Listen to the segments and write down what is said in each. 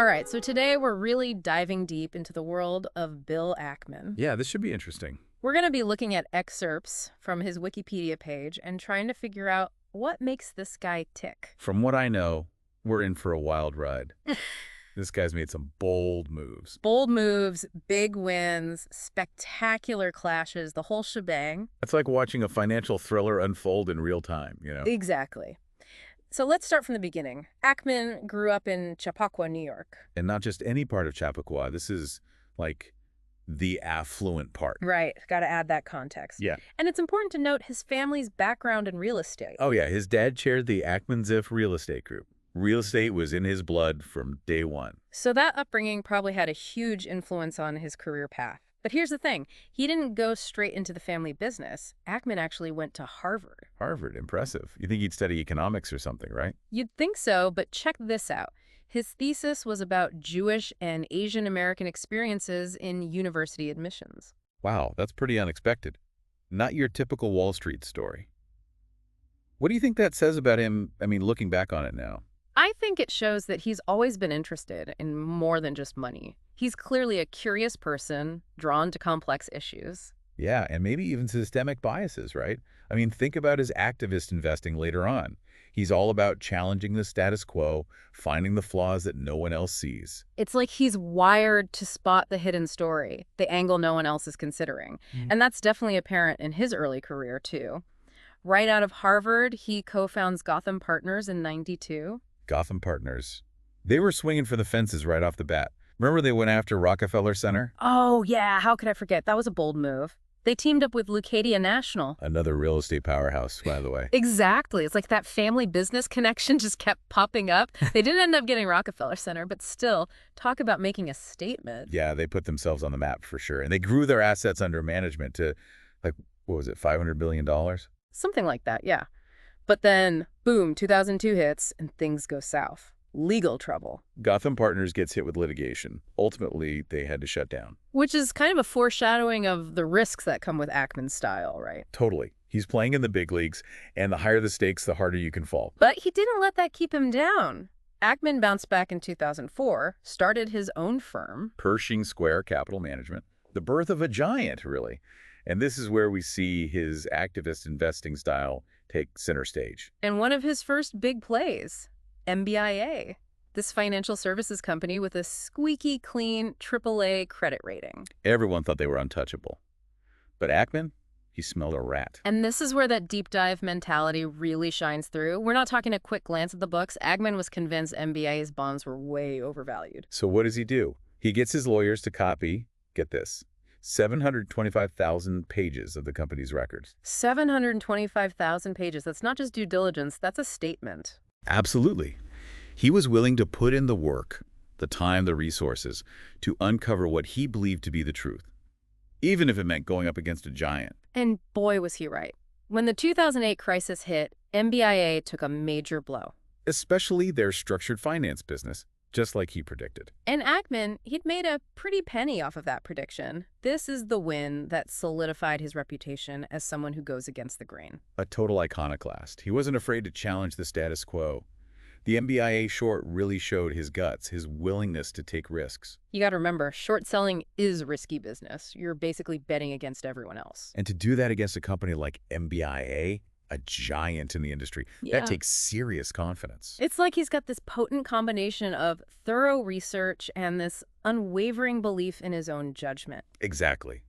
All right, so today we're really diving deep into the world of Bill Ackman. Yeah, this should be interesting. We're going to be looking at excerpts from his Wikipedia page and trying to figure out what makes this guy tick. From what I know, we're in for a wild ride. This guy's made some bold moves. Bold moves, big wins, spectacular clashes, the whole shebang. It's like watching a financial thriller unfold in real time. Exactly. So let's start from the beginning. Ackman grew up in Chappaqua, New York. And not just any part of Chappaqua. This is like the affluent part. Right, got to add that context. Yeah. And it's important to note his family's background in real estate. Oh, yeah. His dad chaired the Ackman Ziff real estate group. Real estate was in his blood from day one. So that upbringing probably had a huge influence on his career path. But here's the thing. He didn't go straight into the family business. Ackman actually went to Harvard. Harvard, impressive. You think he'd study economics or something, right? You'd think so, but check this out. His thesis was about Jewish and Asian American experiences in university admissions. Wow, that's pretty unexpected. Not your typical Wall Street story. What do you think that says about him, looking back on it now? I think it shows that he's always been interested in more than just money. He's clearly a curious person, drawn to complex issues. Yeah, and maybe even systemic biases, right? Think about his activist investing later on. He's all about challenging the status quo, finding the flaws that no one else sees. It's like he's wired to spot the hidden story, the angle no one else is considering. And that's definitely apparent in his early career, too. Right out of Harvard, he co-founds Gotham Partners in '92. Gotham Partners. They were swinging for the fences right off the bat. Remember they went after Rockefeller Center? Oh, yeah, how could I forget? That was a bold move. They teamed up with Leucadia National. Another real estate powerhouse, by the way. Exactly. It's like that family business connection just kept popping up. They didn't end up getting Rockefeller Center, but still, talk about making a statement. Yeah, they put themselves on the map for sure. And they grew their assets under management to, $500 billion? Something like that, yeah. But then, boom, 2002 hits and things go south. Legal trouble. Gotham Partners gets hit with litigation. Ultimately, they had to shut down. Which is kind of a foreshadowing of the risks that come with Ackman's style, right? Totally. He's playing in the big leagues, and the higher the stakes, the harder you can fall. But he didn't let that keep him down. Ackman bounced back in 2004, started his own firm. Pershing Square Capital Management. The birth of a giant, really. And this is where we see his activist investing style take center stage. And one of his first big plays, MBIA, this financial services company with a squeaky clean AAA credit rating. Everyone thought they were untouchable. But Ackman, he smelled a rat. And this is where that deep dive mentality really shines through. We're not talking a quick glance at the books. Ackman was convinced MBIA's bonds were way overvalued. So what does he do? He gets his lawyers to copy, get this, 725,000 pages of the company's records. 725,000 pages. That's not just due diligence, that's a statement. Absolutely. He was willing to put in the work, the time, the resources, to uncover what he believed to be the truth, even if it meant going up against a giant. And boy, was he right. When the 2008 crisis hit, MBIA took a major blow. Especially their structured finance business, just like he predicted. And Ackman, he'd made a pretty penny off of that prediction. This is the win that solidified his reputation as someone who goes against the grain. A total iconoclast. He wasn't afraid to challenge the status quo. The MBIA short really showed his guts, his willingness to take risks. You got to remember, short selling is risky business. You're basically betting against everyone else. And to do that against a company like MBIA, a giant in the industry, that takes serious confidence. It's like he's got this potent combination of thorough research and this unwavering belief in his own judgment. Exactly.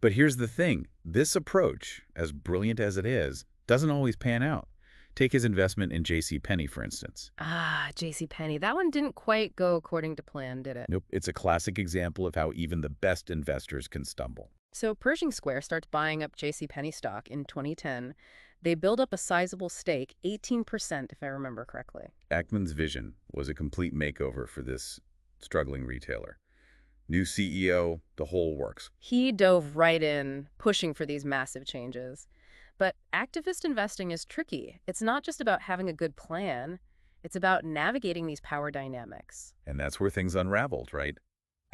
But here's the thing. This approach, as brilliant as it is, doesn't always pan out. Take his investment in JCPenney, for instance. Ah, JCPenney. That one didn't quite go according to plan, did it? Nope. It's a classic example of how even the best investors can stumble. So Pershing Square starts buying up JCPenney stock in 2010. They build up a sizable stake, 18% if I remember correctly. Ackman's vision was a complete makeover for this struggling retailer. New CEO, the whole works. He dove right in, pushing for these massive changes. But activist investing is tricky. It's not just about having a good plan. It's about navigating these power dynamics. And that's where things unraveled, right?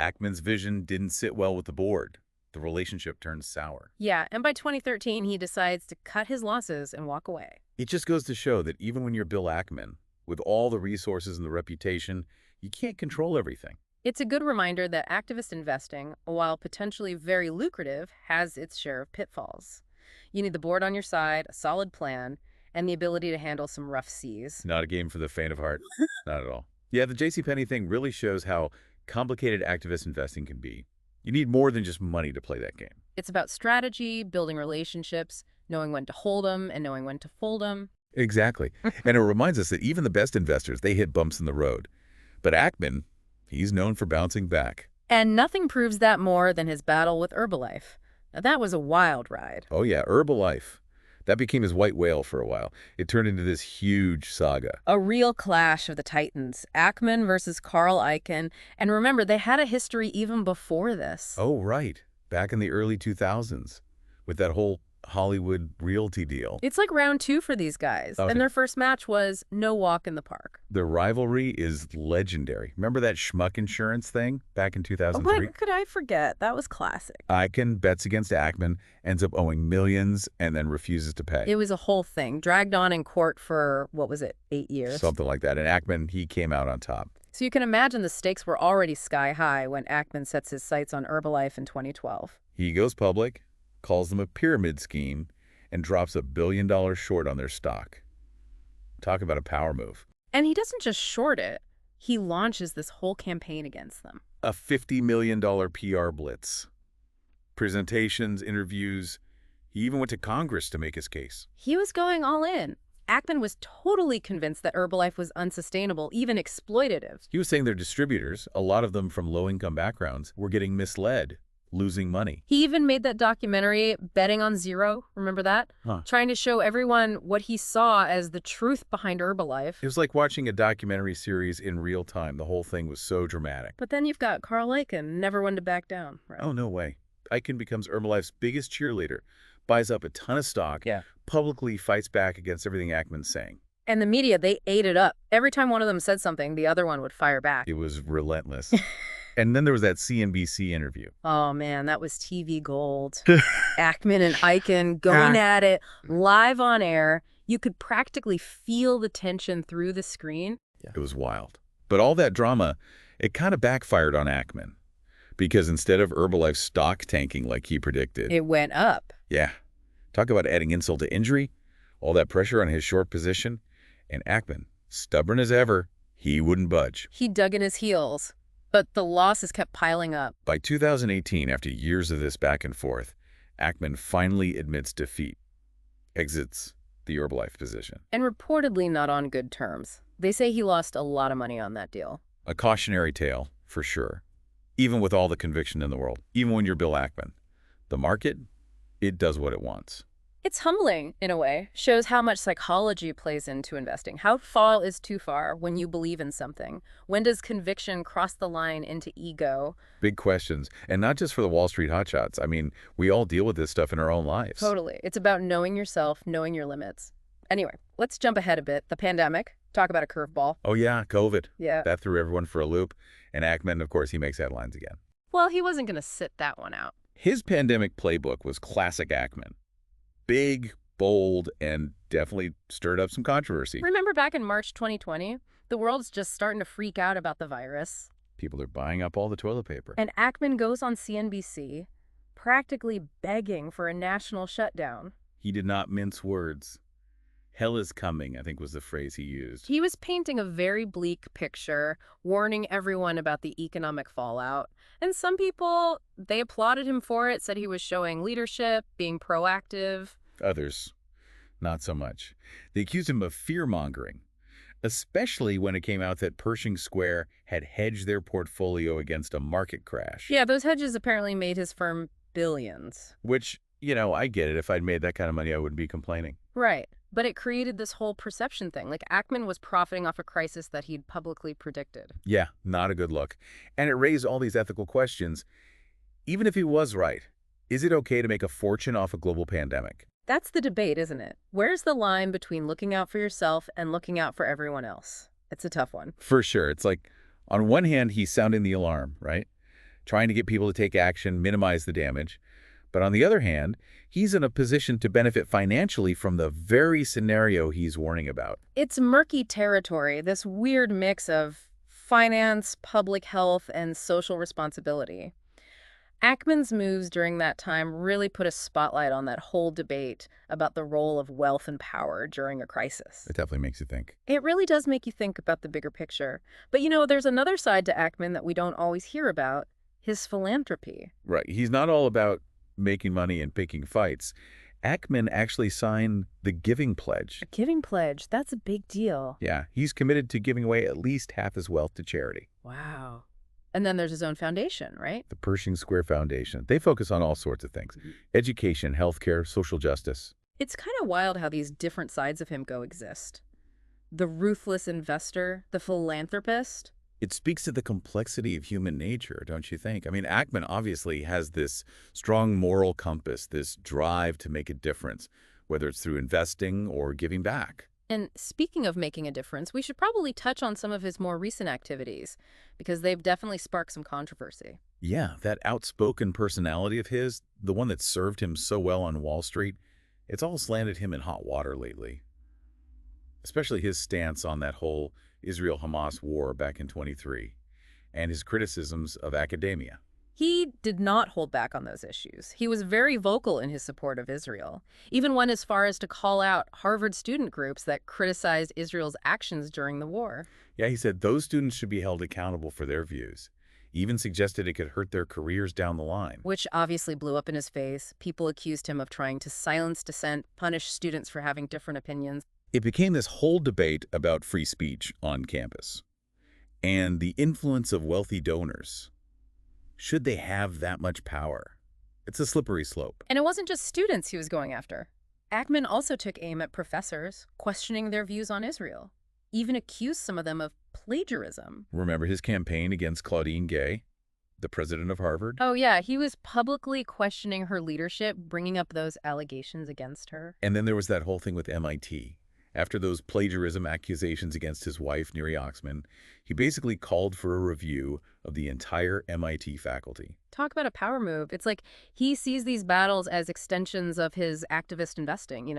Ackman's vision didn't sit well with the board. The relationship turned sour. Yeah, and by 2013, he decides to cut his losses and walk away. It just goes to show that even when you're Bill Ackman, with all the resources and the reputation, You can't control everything. It's a good reminder that activist investing, while potentially very lucrative, has its share of pitfalls. You need the board on your side, a solid plan, and the ability to handle some rough seas. Not a game for the faint of heart. Not at all. Yeah, the JCPenney thing really shows how complicated activist investing can be. You need more than just money to play that game. It's about strategy, building relationships, knowing when to hold them and knowing when to fold them. Exactly. And it reminds us that even the best investors, they hit bumps in the road. But Ackman, he's known for bouncing back. And nothing proves that more than his battle with Herbalife. Now, that was a wild ride. Oh yeah, Herbalife. That became his white whale for a while. It turned into this huge saga. A real clash of the titans, Ackman versus Carl Icahn. And remember, they had a history even before this. Oh, right. Back in the early 2000s with that whole Hollywood realty deal. It's like round two for these guys. Okay. And their first match was no walk in the park. The rivalry is legendary. Remember that schmuck insurance thing back in 2003? What could I forget? That was classic. Icahn bets against Ackman, ends up owing millions, and then refuses to pay. It was a whole thing, dragged on in court for, what was it, 8 years? Something like that. And Ackman, he came out on top. So you can imagine the stakes were already sky high when Ackman sets his sights on Herbalife in 2012. He goes public, calls them a pyramid scheme, and drops $1 billion short on their stock. Talk about a power move. And he doesn't just short it. He launches this whole campaign against them. A $50 million PR blitz. Presentations, interviews. He even went to Congress to make his case. He was going all in. Ackman was totally convinced that Herbalife was unsustainable, even exploitative. He was saying their distributors, a lot of them from low-income backgrounds, were getting misled, losing money. He even made that documentary, Betting on Zero, remember that? Huh. Trying to show everyone what he saw as the truth behind Herbalife. It was like watching a documentary series in real time. The whole thing was so dramatic. But then you've got Carl Icahn, never one to back down. Right? Oh, no way. Icahn becomes Herbalife's biggest cheerleader, buys up a ton of stock, publicly fights back against everything Ackman's saying. And the media, they ate it up. Every time one of them said something, the other one would fire back. It was relentless. And then there was that CNBC interview. Oh, man, that was TV gold. Ackman and Icahn going at it live on air. You could practically feel the tension through the screen. It was wild. But all that drama, it kind of backfired on Ackman. Because instead of Herbalife's stock tanking like he predicted, it went up. Yeah. Talk about adding insult to injury. All that pressure on his short position. And Ackman, stubborn as ever, he wouldn't budge. He dug in his heels. But the losses kept piling up. By 2018, after years of this back and forth, Ackman finally admits defeat, exits the Herbalife position. And reportedly not on good terms. They say he lost a lot of money on that deal. A cautionary tale, for sure. Even with all the conviction in the world, even when you're Bill Ackman. The market, it does what it wants. It's humbling, in a way. Shows how much psychology plays into investing. How far is too far when you believe in something? When does conviction cross the line into ego? Big questions. And not just for the Wall Street hotshots. I mean, we all deal with this stuff in our own lives. Totally. It's about knowing yourself, knowing your limits. Anyway, let's jump ahead a bit. The pandemic. Talk about a curveball. Oh, yeah, COVID. Yeah. That threw everyone for a loop. And Ackman, of course, he makes headlines again. Well, he wasn't going to sit that one out. His pandemic playbook was classic Ackman. Big, bold, and definitely stirred up some controversy. Remember back in March 2020? The world's just starting to freak out about the virus. People are buying up all the toilet paper. And Ackman goes on CNBC, practically begging for a national shutdown. He did not mince words. Hell is coming, I think was the phrase he used. He was painting a very bleak picture, warning everyone about the economic fallout. And some people, they applauded him for it, said he was showing leadership, being proactive. Others, not so much. They accused him of fear-mongering, especially when it came out that Pershing Square had hedged their portfolio against a market crash. Yeah, those hedges apparently made his firm billions. Which, you know, I get it. If I'd made that kind of money, I wouldn't be complaining. Right. But it created this whole perception thing. Like, Ackman was profiting off a crisis that he'd publicly predicted. Yeah, not a good look. And it raised all these ethical questions. Even if he was right, is it okay to make a fortune off a global pandemic? That's the debate, isn't it? Where's the line between looking out for yourself and looking out for everyone else? It's a tough one. For sure. It's like, on one hand, he's sounding the alarm, right? Trying to get people to take action, minimize the damage. But on the other hand, he's in a position to benefit financially from the very scenario he's warning about. It's murky territory, this weird mix of finance, public health, and social responsibility. Ackman's moves during that time really put a spotlight on that whole debate about the role of wealth and power during a crisis. It definitely makes you think. It really does make you think about the bigger picture. But there's another side to Ackman that we don't always hear about, his philanthropy. Right. He's not all about making money and picking fights. Ackman actually signed the Giving Pledge. A giving pledge, that's a big deal. Yeah, he's committed to giving away at least half his wealth to charity. Wow. And then there's his own foundation, right? The Pershing Square Foundation. They focus on all sorts of things. Education, healthcare, social justice. It's kind of wild how these different sides of him coexist. The ruthless investor, the philanthropist. It speaks to the complexity of human nature, don't you think? I mean, Ackman obviously has this strong moral compass, this drive to make a difference, whether it's through investing or giving back. And speaking of making a difference, we should probably touch on some of his more recent activities, because they've definitely sparked some controversy. Yeah, that outspoken personality of his, the one that served him so well on Wall Street, it's all slanted him in hot water lately. Especially his stance on that whole Israel-Hamas war back in 23, and his criticisms of academia. He did not hold back on those issues. He was very vocal in his support of Israel, even went as far as to call out Harvard student groups that criticized Israel's actions during the war. Yeah, he said those students should be held accountable for their views. He even suggested it could hurt their careers down the line. Which obviously blew up in his face. People accused him of trying to silence dissent, punish students for having different opinions. It became this whole debate about free speech on campus and the influence of wealthy donors. Should they have that much power? It's a slippery slope. And it wasn't just students he was going after. Ackman also took aim at professors, questioning their views on Israel, even accused some of them of plagiarism. Remember his campaign against Claudine Gay, the president of Harvard? Oh yeah, he was publicly questioning her leadership, bringing up those allegations against her. And then there was that whole thing with MIT. After those plagiarism accusations against his wife, Neri Oxman, he basically called for a review of the entire MIT faculty. Talk about a power move. It's like he sees these battles as extensions of his activist investing.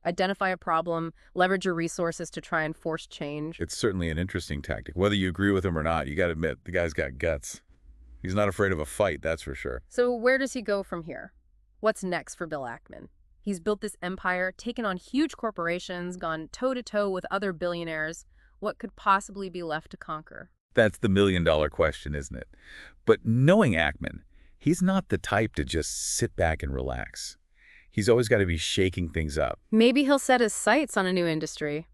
Identify a problem, leverage your resources to try and force change. It's certainly an interesting tactic. Whether you agree with him or not, you got to admit, the guy's got guts. He's not afraid of a fight, that's for sure. So where does he go from here? What's next for Bill Ackman? He's built this empire, taken on huge corporations, gone toe-to-toe with other billionaires. What could possibly be left to conquer? That's the million-dollar question, isn't it? But knowing Ackman, he's not the type to just sit back and relax. He's always got to be shaking things up. Maybe he'll set his sights on a new industry.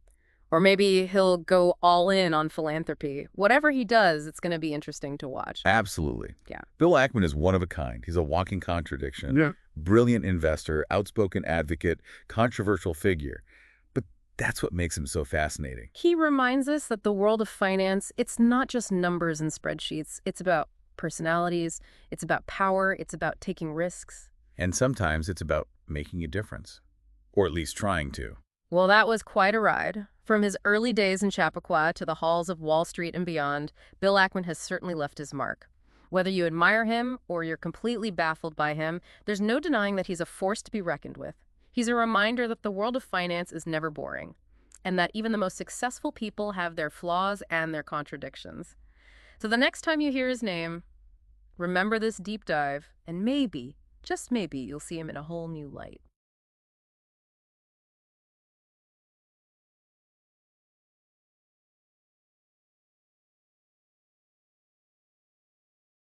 Or maybe he'll go all in on philanthropy. Whatever he does, it's going to be interesting to watch. Absolutely. Yeah. Bill Ackman is one of a kind. He's a walking contradiction. Yeah. Brilliant investor, outspoken advocate, controversial figure. But that's what makes him so fascinating. He reminds us that the world of finance, it's not just numbers and spreadsheets. It's about personalities. It's about power. It's about taking risks. And sometimes it's about making a difference. Or at least trying to. Well, that was quite a ride. From his early days in Chappaqua to the halls of Wall Street and beyond, Bill Ackman has certainly left his mark. Whether you admire him or you're completely baffled by him, there's no denying that he's a force to be reckoned with. He's a reminder that the world of finance is never boring, and that even the most successful people have their flaws and their contradictions. So the next time you hear his name, remember this deep dive, and maybe, just maybe, you'll see him in a whole new light.